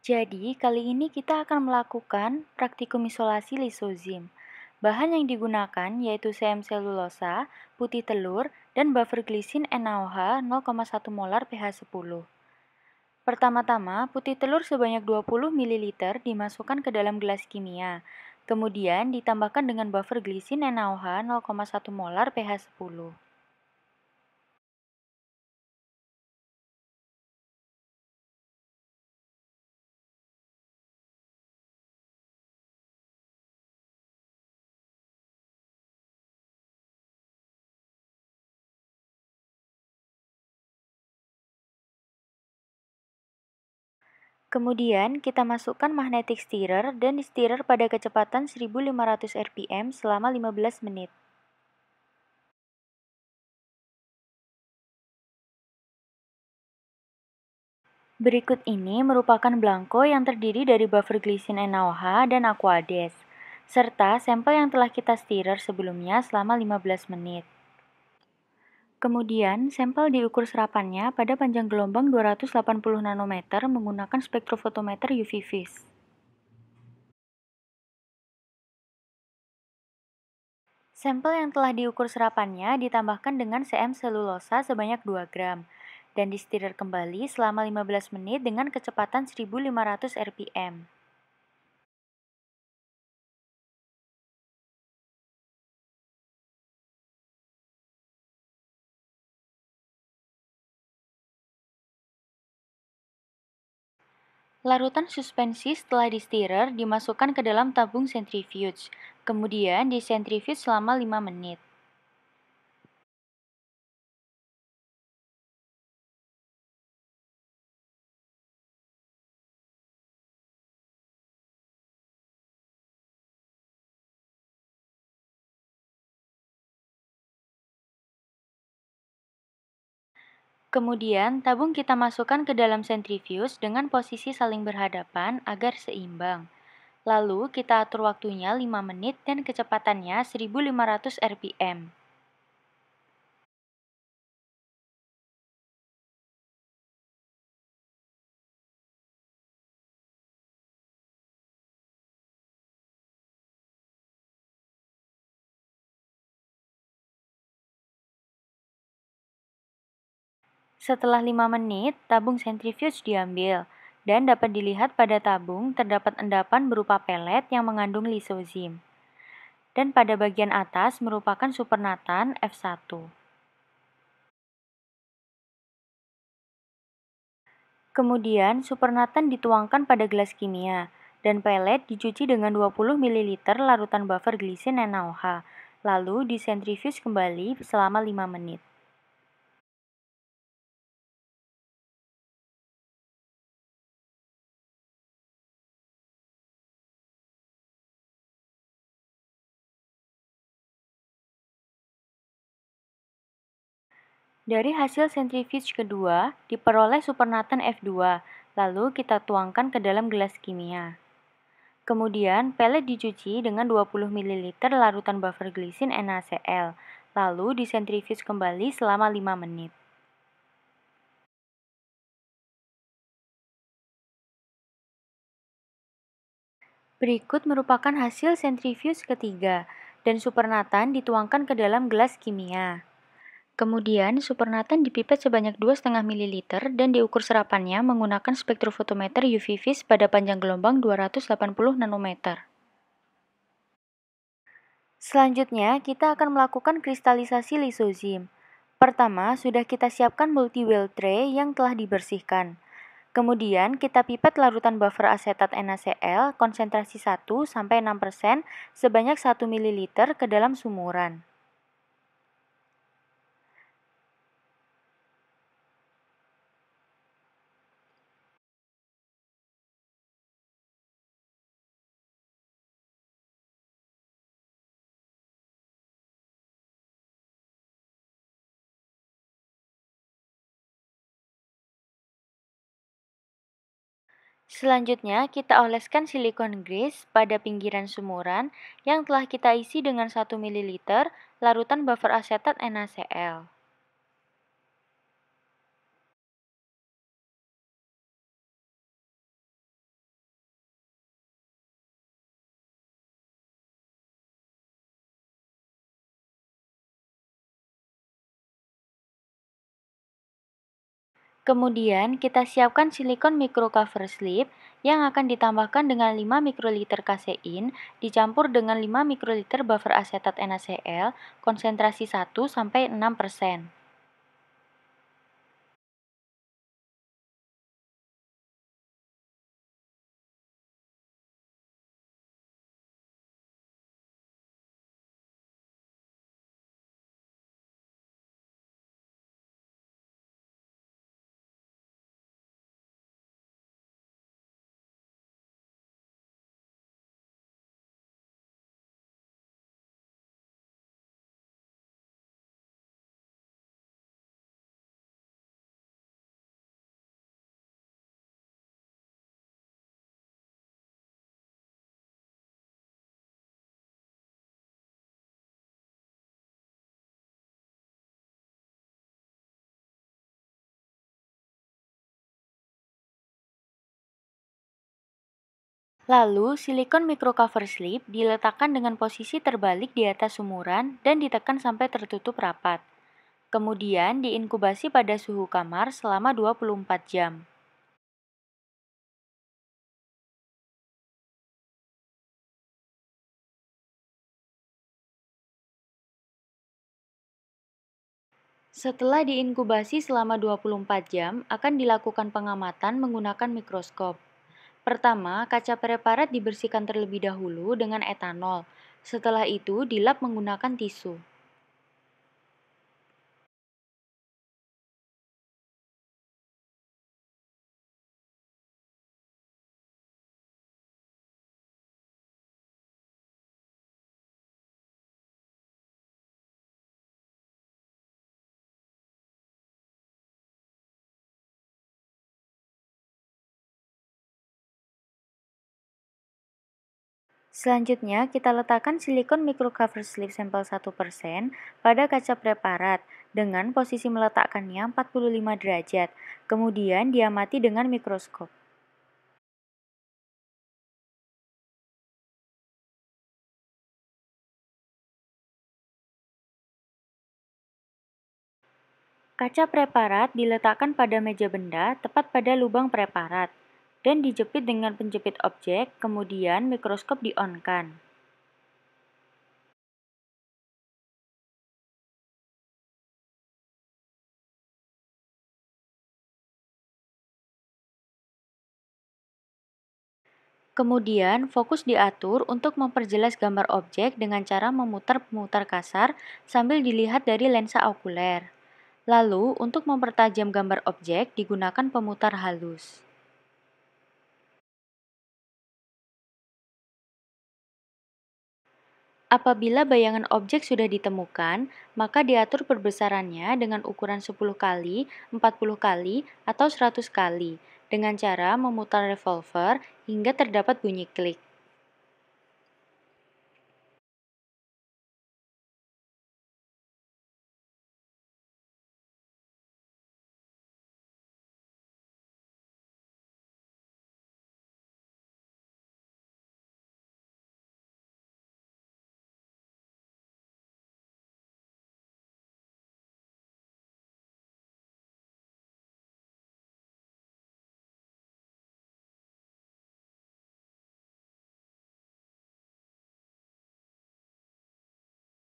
Jadi, kali ini kita akan melakukan praktikum isolasi lisozim. Bahan yang digunakan yaitu CM selulosa, putih telur, dan buffer glisin NaOH 0,1 molar pH 10. Pertama-tama, putih telur sebanyak 20 ml dimasukkan ke dalam gelas kimia. Kemudian ditambahkan dengan buffer glisin NaOH 0,1 molar pH 10. Kemudian kita masukkan magnetic stirrer dan di-stirrer pada kecepatan 1500 rpm selama 15 menit. Berikut ini merupakan blanko yang terdiri dari buffer glisin NaOH dan Aquades, serta sampel yang telah kita stirrer sebelumnya selama 15 menit. Kemudian, sampel diukur serapannya pada panjang gelombang 280 nanometer menggunakan spektrofotometer UV vis. Sampel yang telah diukur serapannya ditambahkan dengan CM selulosa sebanyak 2 gram dan di-stirrer kembali selama 15 menit dengan kecepatan 1500 rpm. Larutan suspensi setelah di-stirrer dimasukkan ke dalam tabung centrifuge, kemudian disentrifuge selama 5 menit. Kemudian, tabung kita masukkan ke dalam centrifuge dengan posisi saling berhadapan agar seimbang. Lalu, kita atur waktunya 5 menit dan kecepatannya 1500 rpm. Setelah 5 menit, tabung sentrifuge diambil, dan dapat dilihat pada tabung terdapat endapan berupa pelet yang mengandung lisozim. Dan pada bagian atas merupakan supernatan F1. Kemudian, supernatan dituangkan pada gelas kimia, dan pelet dicuci dengan 20 ml larutan buffer glisin NaOH, lalu disentrifuge kembali selama 5 menit. Dari hasil sentrifuge kedua, diperoleh supernatan F2, lalu kita tuangkan ke dalam gelas kimia. Kemudian, pelet dicuci dengan 20 ml larutan buffer glisin NaCl, lalu disentrifuge kembali selama 5 menit. Berikut merupakan hasil sentrifuge ketiga, dan supernatan dituangkan ke dalam gelas kimia. Kemudian, supernatan dipipet sebanyak 2,5 ml dan diukur serapannya menggunakan spektrofotometer UV vis pada panjang gelombang 280 nanometer. Selanjutnya, kita akan melakukan kristalisasi lisozim. Pertama, sudah kita siapkan multi-well tray yang telah dibersihkan. Kemudian, kita pipet larutan buffer asetat NaCl konsentrasi 1-6% sebanyak 1 ml ke dalam sumuran. Selanjutnya, kita oleskan silikon grease pada pinggiran sumuran yang telah kita isi dengan 1 ml larutan buffer asetat NaCl. Kemudian kita siapkan silikon micro cover slip yang akan ditambahkan dengan 5 mikroliter kasein dicampur dengan 5 mikroliter buffer asetat NaCl konsentrasi 1-6%. Lalu, silikon micro cover slip diletakkan dengan posisi terbalik di atas sumuran dan ditekan sampai tertutup rapat. Kemudian diinkubasi pada suhu kamar selama 24 jam. Setelah diinkubasi selama 24 jam, akan dilakukan pengamatan menggunakan mikroskop. Pertama, kaca preparat dibersihkan terlebih dahulu dengan etanol. Setelah itu, dilap menggunakan tisu. Selanjutnya, kita letakkan silikon microcover slip sampel 1% pada kaca preparat dengan posisi meletakkannya 45 derajat. Kemudian diamati dengan mikroskop. Kaca preparat diletakkan pada meja benda tepat pada lubang preparat dan dijepit dengan penjepit objek, kemudian mikroskop di-on-kan. Kemudian, fokus diatur untuk memperjelas gambar objek dengan cara memutar pemutar kasar sambil dilihat dari lensa okuler. Lalu, untuk mempertajam gambar objek digunakan pemutar halus. Apabila bayangan objek sudah ditemukan, maka diatur perbesarannya dengan ukuran 10 kali, 40 kali, atau 100 kali dengan cara memutar revolver hingga terdapat bunyi klik.